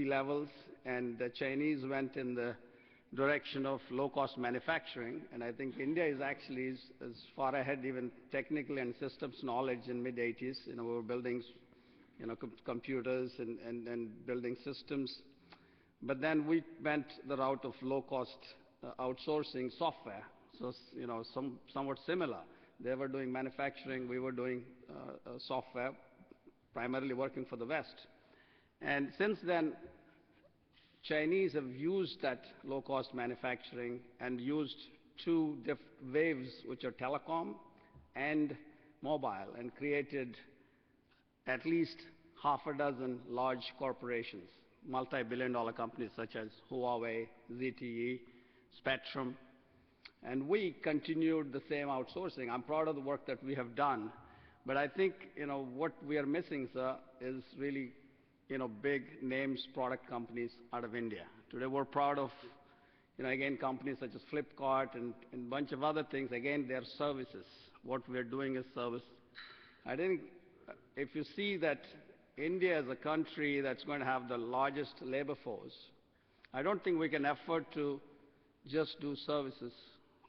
GDP levels, and the Chinese went in the direction of low-cost manufacturing, and I think India is actually is far ahead, even technically and systems knowledge in mid-80s. We were building, computers and building systems. But then we went the route of low-cost outsourcing software, so somewhat similar. They were doing manufacturing, we were doing software, primarily working for the West. And since then, Chinese have used that low-cost manufacturing and used two waves, which are telecom and mobile, and created at least half a dozen large corporations, multi-billion-dollar companies such as Huawei, ZTE, Spectrum. And we continued the same outsourcing. I'm proud of the work that we have done. But I think, what we are missing, sir, is really, big names, product companies out of India. Today we're proud of, again, companies such as Flipkart and a bunch of other things. Again, they're services. What we're doing is service. I think if you see that India is a country that's going to have the largest labor force, I don't think we can afford to just do services.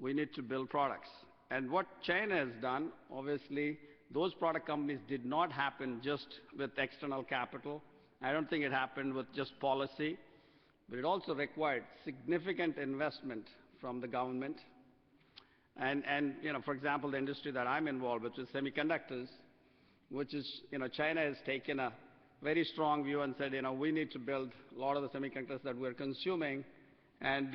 We need to build products. And what China has done, obviously, those product companies did not happen just with external capital. I don't think it happened with just policy, but it also required significant investment from the government. And for example, the industry that I'm involved with is semiconductors, which is, China has taken a very strong view and said, we need to build a lot of the semiconductors that we're consuming. And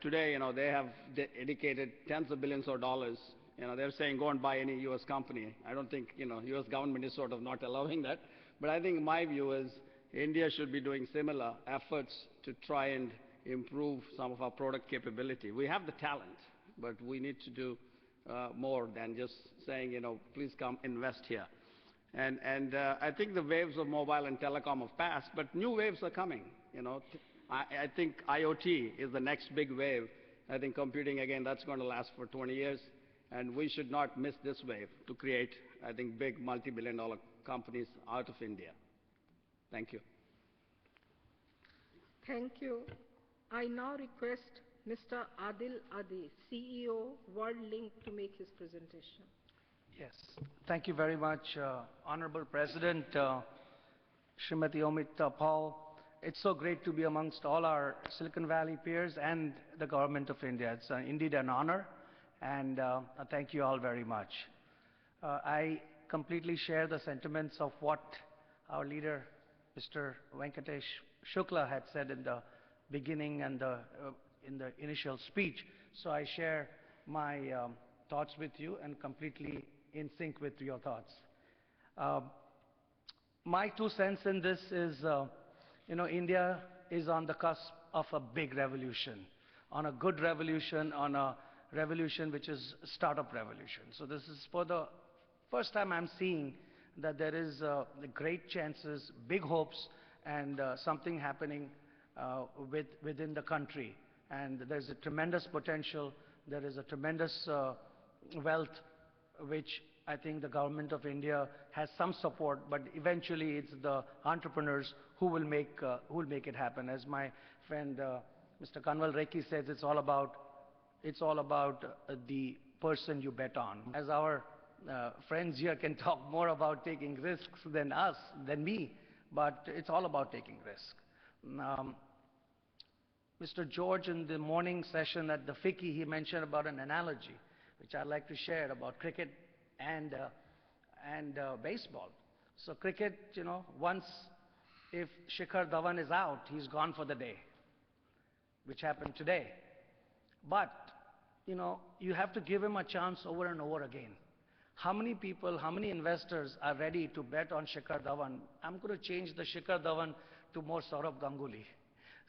today, they have dedicated tens of billions of dollars. They're saying, go and buy any U.S. company. I don't think, U.S. government is sort of not allowing that. But I think my view is India should be doing similar efforts to try and improve some of our product capability. We have the talent, but we need to do more than just saying, please come invest here. And I think the waves of mobile and telecom have passed, but new waves are coming. I think IoT is the next big wave. I think computing, again, that's going to last for 20 years. And we should not miss this wave to create, I think, big multi-billion-dollar companies out of India. Thank you. Thank you. I now request Mr. Adil Adi, CEO, WorldLink, to make his presentation. Yes. Thank you very much, Honorable President, Srimati Omita Paul. It's so great to be amongst all our Silicon Valley peers and the government of India. It's indeed an honor, and thank you all very much. I completely share the sentiments of what our leader, Mr. Venkatesh Shukla, had said in the beginning and in the initial speech. So I share my thoughts with you and completely in sync with your thoughts. My 2 cents in this is, India is on the cusp of a big revolution, on a good revolution, on a revolution which is startup revolution. So this is for the first time I'm seeing that there is great chances, big hopes, and something happening within the country. And there's a tremendous potential. There is a tremendous wealth, which I think the government of India has some support, but eventually it's the entrepreneurs who will make it happen. As my friend Mr. Kanwal Rekhi says, it's all about the person you bet on. As our friends here can talk more about taking risks than me, but it's all about taking risk. Mr. George, in the morning session at the FICCI, he mentioned about an analogy, which I'd like to share about cricket and baseball. So cricket, once if Shikhar Dhawan is out, he's gone for the day, which happened today. But, you have to give him a chance over and over again. How many people, how many investors are ready to bet on Shikhar Dhawan? I'm going to change the Shikhar Dhawan to more Saurav Ganguly.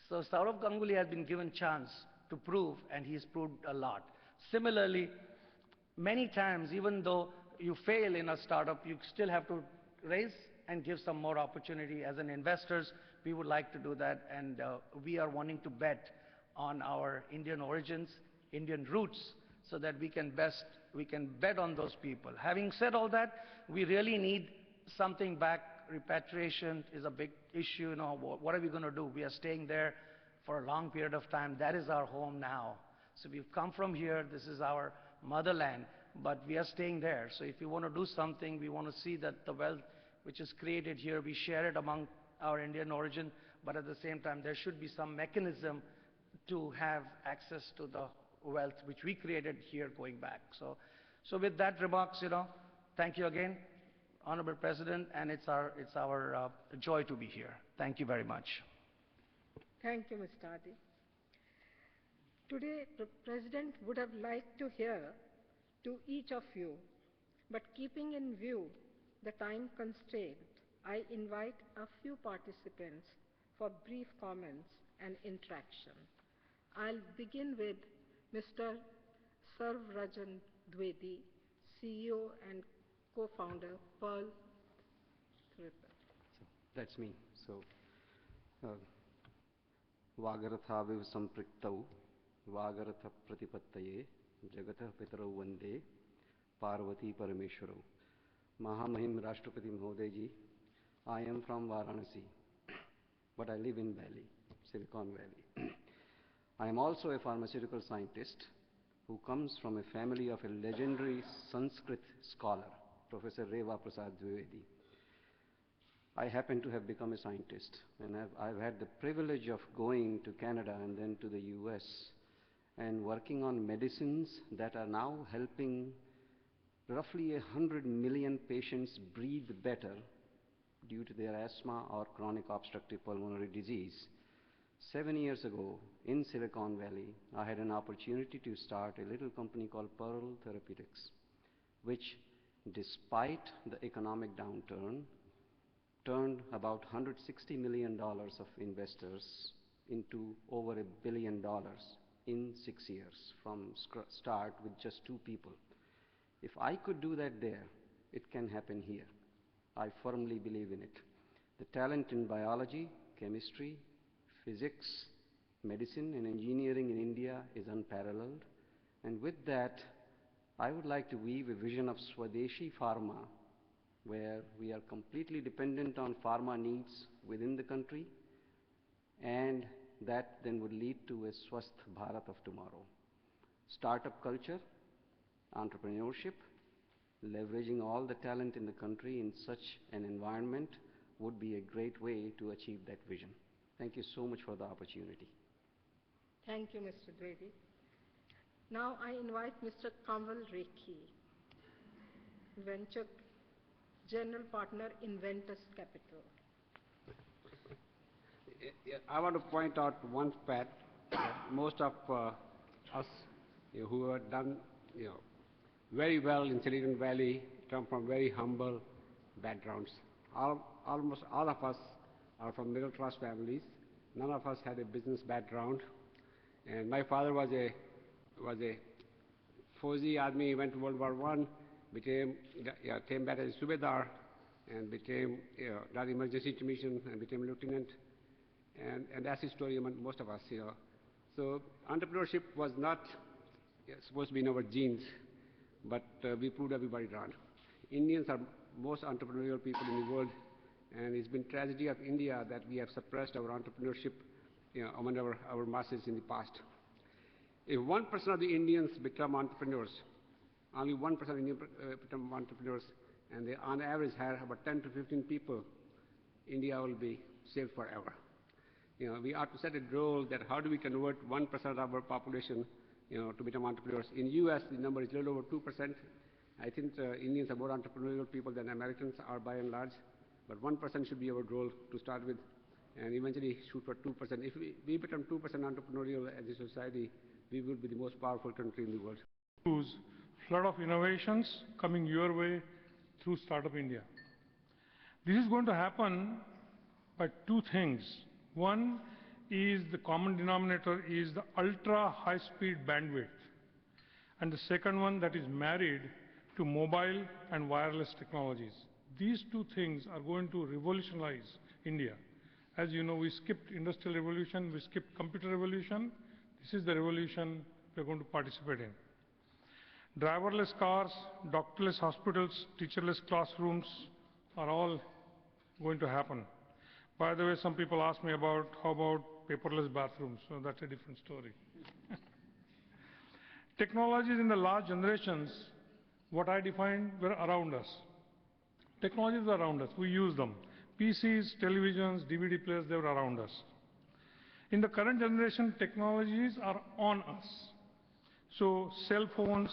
So Saurav Ganguly has been given chance to prove, and he's proved a lot. Similarly, many times, even though you fail in a startup, you still have to raise and give some more opportunity. As an investors, we would like to do that, and we are wanting to bet on our Indian origins, Indian roots, so that we can bet on those people. Having said all that, we really need something back. Repatriation is a big issue, what are we going to do? We are staying there for a long period of time. That is our home now. So we've come from here. This is our motherland, but we are staying there. So if we want to do something, we want to see that the wealth which is created here, we share it among our Indian origin, but at the same time, there should be some mechanism to have access to the wealth which we created here going back. So with that remarks, thank you again, Honorable President, and it's our joy to be here. Thank you very much. Thank you, Mr. Adi. Today, the President would have liked to hear to each of you, but keeping in view the time constraint, I invite a few participants for brief comments and interaction. I'll begin with Mr. Sarvarajan Dwivedi, CEO and co-founder, Pearl Therapy. That's me. So, Vagarathaviv Sampriktau, Vagaratha Pratipattaye, Jagatah Pitarau Vande, Parvati Parameshwarau. Mahamahim Rashtrapati Bhavan, I am from Varanasi, but I live in Valley, Silicon Valley. I am also a pharmaceutical scientist who comes from a family of a legendary Sanskrit scholar, Professor Reva Prasad Dwivedi. I happen to have become a scientist, and I've had the privilege of going to Canada and then to the US and working on medicines that are now helping roughly 100 million patients breathe better due to their asthma or chronic obstructive pulmonary disease. 7 years ago, in Silicon Valley, I had an opportunity to start a little company called Pearl Therapeutics, which, despite the economic downturn, turned about $160 million of investors into over $1 billion in 6 years, from start with just 2 people. If I could do that there, it can happen here. I firmly believe in it. The talent in biology, chemistry, physics, medicine, and engineering in India is unparalleled. And with that, I would like to weave a vision of Swadeshi Pharma, where we are completely dependent on pharma needs within the country, and that then would lead to a Swasth Bharat of tomorrow. Startup culture, entrepreneurship, leveraging all the talent in the country in such an environment would be a great way to achieve that vision. Thank you so much for the opportunity. Thank you, Mr. Dwivedi. Now I invite Mr. Kamal Rekhi, Venture General Partner, Inventus Capital. I want to point out one fact. Most of us who have done very well in Silicon Valley come from very humble backgrounds. Almost all of us are from middle class families. None of us had a business background. And my father was a Fauzi army, went to World War I, came back as a Subedar, and became done emergency mission and became a lieutenant. And that's the story among most of us. So entrepreneurship was not supposed to be in our genes, but we proved everybody wrong. Indians are most entrepreneurial people in the world, and it's been tragedy of India that we have suppressed our entrepreneurship among our masses in the past. If 1% of the Indians become entrepreneurs, only 1% of Indians become entrepreneurs, and they on average hire about 10 to 15 people, India will be saved forever. We ought to set a goal that how do we convert 1% of our population to become entrepreneurs. In US, the number is a little over 2%. I think Indians are more entrepreneurial people than Americans are by and large, but 1% should be our goal to start with, and eventually shoot for 2%. If we become 2% entrepreneurial as a society, we will be the most powerful country in the world. Flood of innovations coming your way through Startup India. This is going to happen by 2 things. One is the common denominator is the ultra high-speed bandwidth, and the second one that is married to mobile and wireless technologies. These 2 things are going to revolutionize India. As you know, we skipped industrial revolution, we skipped computer revolution. This is the revolution we are going to participate in. Driverless cars, doctorless hospitals, teacherless classrooms are all going to happen. By the way, some people ask me about how about paperless bathrooms, so that's a different story. Technologies in the last generations, what I defined, were around us. Technologies are around us, we use them. PCs, televisions, DVD players, they were around us. In the current generation, technologies are on us. So cell phones,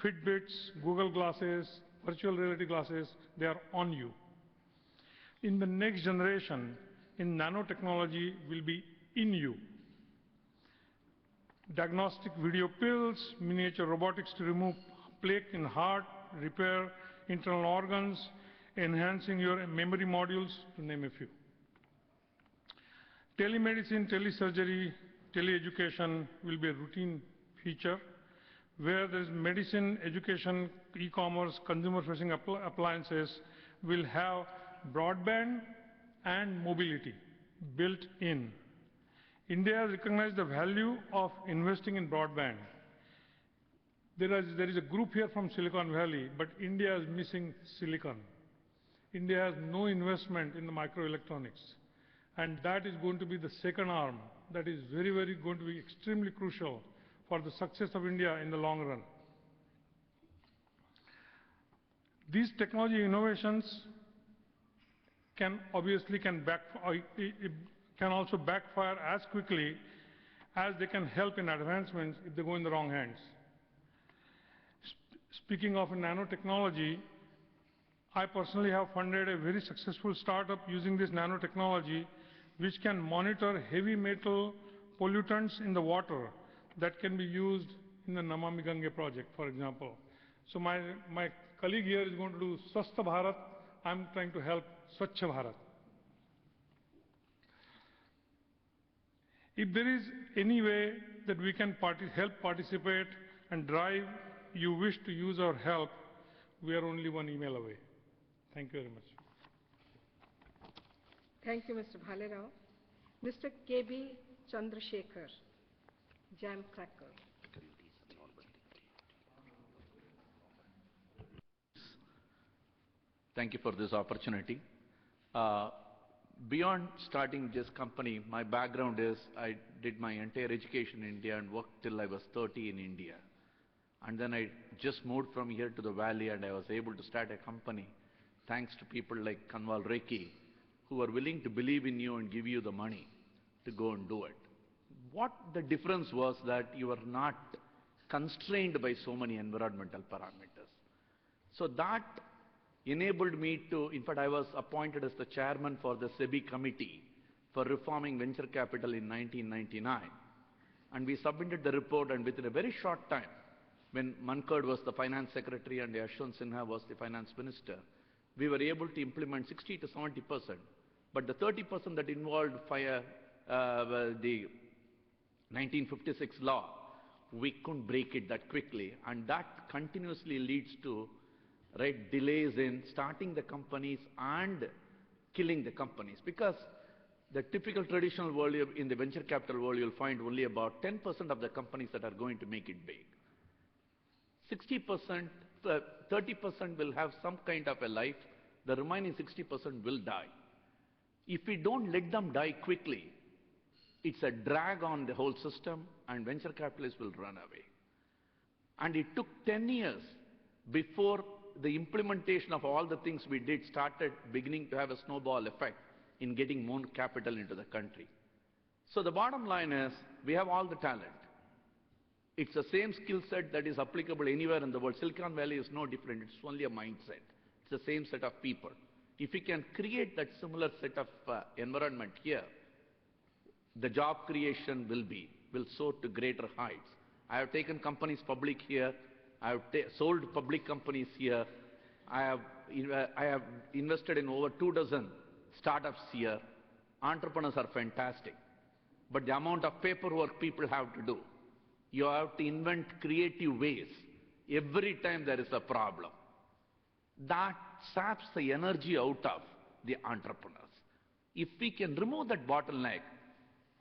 Fitbits, Google glasses, virtual reality glasses, they are on you. In the next generation, in nanotechnology will be in you. Diagnostic video pills, miniature robotics to remove plaque in heart, repair internal organs, enhancing your memory modules, to name a few. Telemedicine, telesurgery, teleeducation will be a routine feature where there is medicine, education, e-commerce, consumer-facing appliances will have broadband and mobility built in. India has recognized the value of investing in broadband. There is a group here from Silicon Valley, but India is missing silicon. India has no investment in the microelectronics. And that is going to be the second arm that is very, very going to be extremely crucial for the success of India in the long run. These technology innovations can also backfire as quickly as they can help in advancements if they go in the wrong hands. Speaking of nanotechnology, I personally have funded a very successful startup using this nanotechnology which can monitor heavy metal pollutants in the water that can be used in the Namami Gange project, for example. So my colleague here is going to do Swasth Bharat. I'm trying to help Swachh Bharat. If there is any way that we can help participate and drive, you wish to use our help, we are only one email away. Thank you very much. Thank you, Mr. Bhalerao. Mr. K.B. Chandrasekhar, Jam Cracker. Thank you for this opportunity. Beyond starting this company, my background is I did my entire education in India and worked till I was 30 in India. And then I just moved from here to the valley and I was able to start a company thanks to people like Kanwal Rekhi who are willing to believe in you and give you the money to go and do it. What the difference was that you were not constrained by so many environmental parameters. So that enabled me to, in fact, I was appointed as the chairman for the SEBI committee for reforming venture capital in 1999. And we submitted the report, and within a very short time, when Mankad was the finance secretary and Yashwant Sinha was the finance minister, we were able to implement 60 to 70%. But the 30% that involved the 1956 law, we couldn't break it that quickly. And that continuously leads to delays in starting the companies and killing the companies. Because the typical traditional world, in the venture capital world, you'll find only about 10% of the companies that are going to make it big. 60%, 30% will have some kind of a life, the remaining 60% will die. If we don't let them die quickly, it's a drag on the whole system and venture capitalists will run away. And it took 10 years before the implementation of all the things we did started beginning to have a snowball effect in getting more capital into the country. So the bottom line is, we have all the talent. It's the same skill set that is applicable anywhere in the world. Silicon Valley is no different. It's only a mindset. It's the same set of people. If we can create that similar set of environment here, the job creation will soar to greater heights. I have taken companies public here. I have sold public companies here. I have invested in over 24 startups here. Entrepreneurs are fantastic. But the amount of paperwork people have to do, you have to invent creative ways every time there is a problem. That saps the energy out of the entrepreneurs. If we can remove that bottleneck,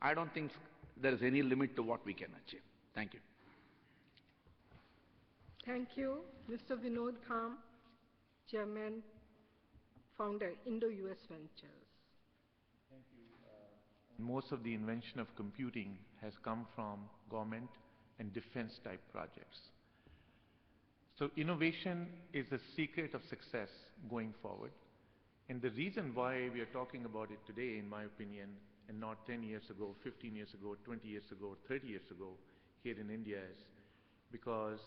I don't think there is any limit to what we can achieve. Thank you. Thank you. Mr. Vinod Kham, Chairman, Founder, Indo-US Ventures. Thank you. most of the invention of computing has come from government and defense type projects. So innovation is the secret of success going forward. And the reason why we are talking about it today, in my opinion, and not 10 years ago, 15 years ago, 20 years ago, 30 years ago here in India is because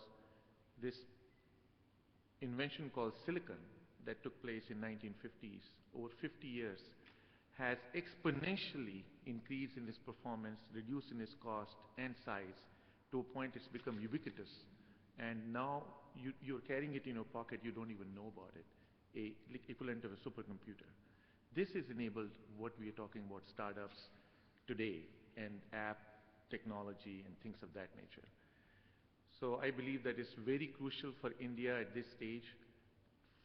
this invention called silicon that took place in 1950s, over 50 years, has exponentially increased in its performance, reduced in its cost and size to a point it's become ubiquitous. And now you're carrying it in your pocket, you don't even know about it, equivalent of a supercomputer. This has enabled what we are talking about startups today and app technology and things of that nature. So I believe that it's very crucial for India at this stage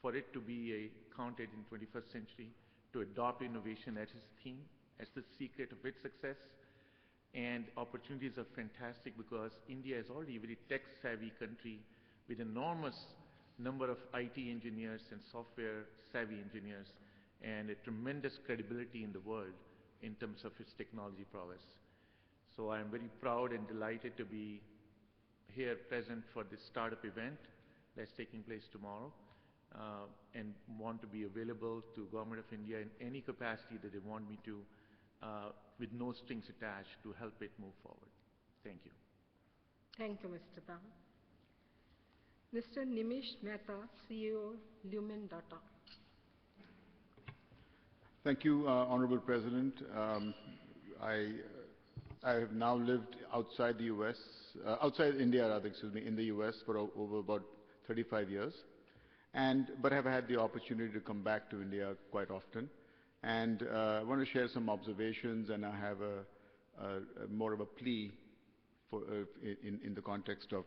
for it to be counted in 21st century, to adopt innovation as its theme, as the secret of its success. And opportunities are fantastic because India is already a very tech-savvy country with enormous number of IT engineers and software-savvy engineers and a tremendous credibility in the world in terms of its technology prowess. So I'm very proud and delighted to be here present for this startup event that's taking place tomorrow and want to be available to Government of India in any capacity that they want me to with no strings attached to help it move forward. Thank you. Thank you, Mr. Bhavan. Mr. Nimish Mehta, CEO, Lumen Data. Thank you, Honorable President. I have now lived outside the U.S., outside India, rather, excuse me, in the U.S. for over about 35 years, but have had the opportunity to come back to India quite often. And I want to share some observations, and I have more of a plea for, in the context of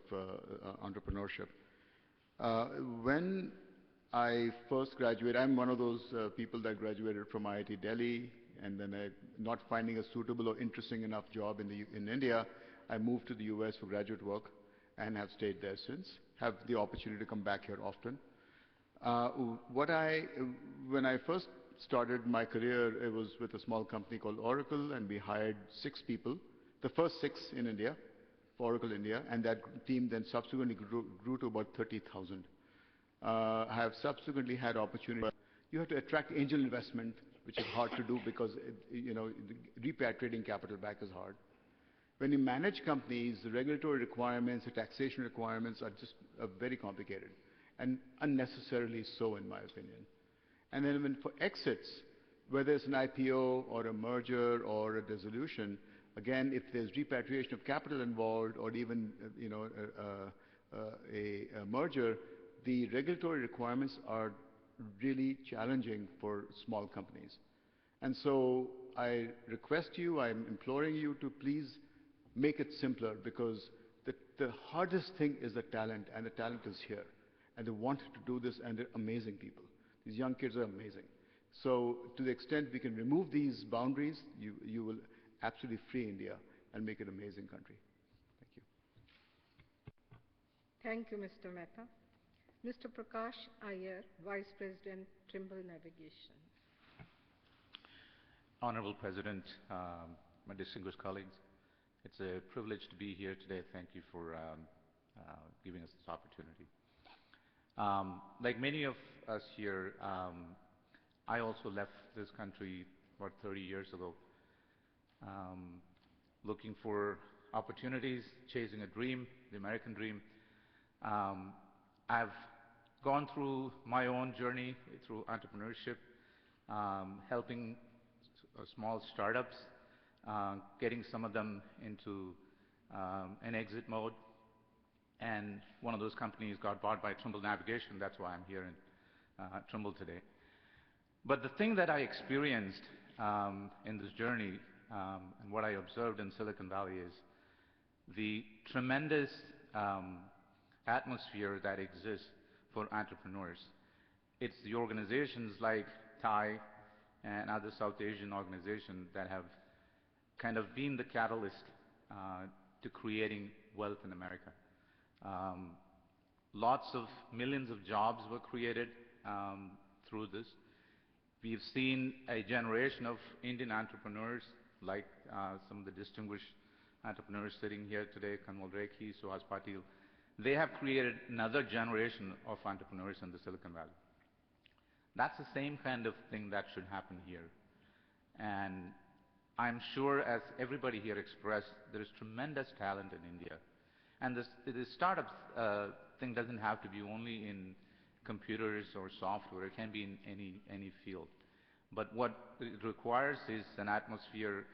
entrepreneurship. When I first graduated, I'm one of those people that graduated from IIT Delhi, and then not finding a suitable or interesting enough job in India, I moved to the US for graduate work and have stayed there since. Have the opportunity to come back here often. When I first started my career, it was with a small company called Oracle, and we hired 6 people, the first 6 in India, for Oracle India, and that team then subsequently grew to about 30,000. I have subsequently had opportunity. You have to attract angel investment, which is hard to do because repatriating capital back is hard. When you manage companies, the regulatory requirements, the taxation requirements are just very complicated, and unnecessarily so, in my opinion. And then for exits, whether it's an IPO or a merger or a dissolution, again, if there's repatriation of capital involved or even a merger, the regulatory requirements are really challenging for small companies. And so I request you, I'm imploring you to please make it simpler, because the hardest thing is the talent, and the talent is here. And they want to do this, and they're amazing people. These young kids are amazing. So to the extent we can remove these boundaries, you will absolutely free India and make it an amazing country. Thank you. Thank you, Mr. Mehta. Mr. Prakash Iyer, Vice President, Trimble Navigation. Honorable President, my distinguished colleagues, it's a privilege to be here today. Thank you for giving us this opportunity. Like many of us here, I also left this country about 30 years ago, looking for opportunities, chasing a dream, the American dream. I've gone through my own journey through entrepreneurship, helping small startups, getting some of them into an exit mode. And one of those companies got bought by Trimble Navigation. That's why I'm here in Trimble today. But the thing that I experienced in this journey and what I observed in Silicon Valley is the tremendous atmosphere that exists for entrepreneurs. It's the organizations like TIE and other South Asian organizations that have kind of been the catalyst to creating wealth in America. Lots of millions of jobs were created through this. We've seen a generation of Indian entrepreneurs like some of the distinguished entrepreneurs sitting here today, Kanwal Rekhi, Suhas Patil. They have created another generation of entrepreneurs in the Silicon Valley. That's the same kind of thing that should happen here. And I'm sure, as everybody here expressed, there is tremendous talent in India. And the startups thing doesn't have to be only in computers or software. It can be in any field. But what it requires is an atmosphere